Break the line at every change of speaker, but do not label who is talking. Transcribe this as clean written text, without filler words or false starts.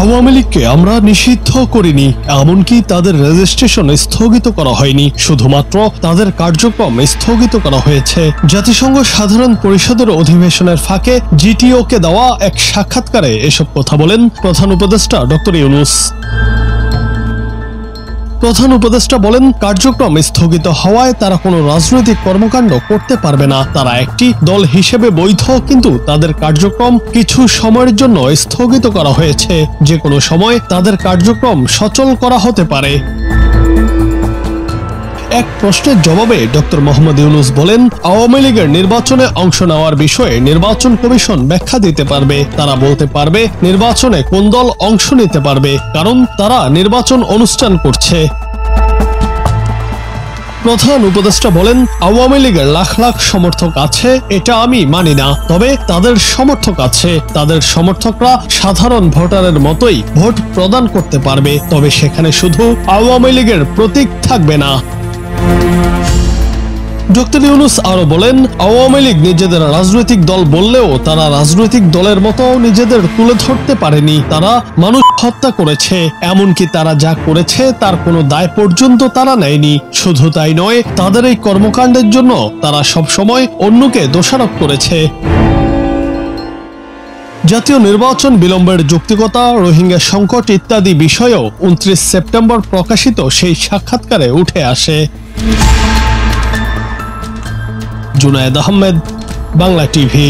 আওয়ামী লীগকে আমরা নিষিদ্ধ করিনি, এমনকি তাদের রেজিস্ট্রেশন স্থগিত করা হয়নি, শুধুমাত্র তাদের কার্যক্রম স্থগিত করা হয়েছে। জাতিসংঘ সাধারণ পরিষদের অধিবেশনের ফাঁকে জিটিওকে দেওয়া এক সাক্ষাৎকারে এসব কথা বলেন প্রধান উপদেষ্টা ডক্টর ইউনূস। প্রধান উপদেষ্টা বলেন, কার্যক্রম স্থগিত হওয়ায় তারা কোনো রাজনৈতিক কর্মকাণ্ড করতে পারবে না। তারা একটি দল হিসেবে বৈধ, কিন্তু তাদের কার্যক্রম কিছু সময়ের জন্য স্থগিত করা হয়েছে। যে কোনো সময় তাদের কার্যক্রম সচল করা হতে পারে। এক প্রশ্নের জবাবে ডক্টর মোহাম্মদ ইউনূস বলেন, আওয়ামী লীগের নির্বাচনে অংশ নেওয়ার বিষয়ে নির্বাচন কমিশন ব্যাখ্যা দিতে পারবে। তারা বলতে পারবে নির্বাচনে কোন দল অংশ নিতে পারবে, কারণ তারা নির্বাচন অনুষ্ঠান করছে। প্রধান উপদেষ্টা বলেন, আওয়ামী লীগের লাখ লাখ সমর্থক আছে, এটা আমি মানি না, তবে তাদের সমর্থক আছে। তাদের সমর্থকরা সাধারণ ভোটারের মতোই ভোট প্রদান করতে পারবে, তবে সেখানে শুধু আওয়ামী লীগের প্রতীক থাকবে না। ডক্টর ইউনূস আরো বলেন, আওয়ামী লীগ নিজেদের রাজনৈতিক দল বললেও তারা রাজনৈতিক দলের মতো নিজেদের তুলে ধরতে পারেনি। তারা মানুষ হত্যা করেছে, এমনকি তারা যা করেছে তার কোনো দায় পর্যন্ত তারা নেয়নি। শুধু তাই নয়, তাদের এই কর্মকাণ্ডের জন্য তারা সবসময় অন্যকে দোষারোপ করেছে। জাতীয় নির্বাচন বিলম্বের যৌক্তিকতা, রোহিঙ্গা সংকট ইত্যাদি বিষয়েও 29 সেপ্টেম্বর প্রকাশিত সেই সাক্ষাৎকারে উঠে আসে। জুনায়েদ আহমেদ, বাংলা টিভি।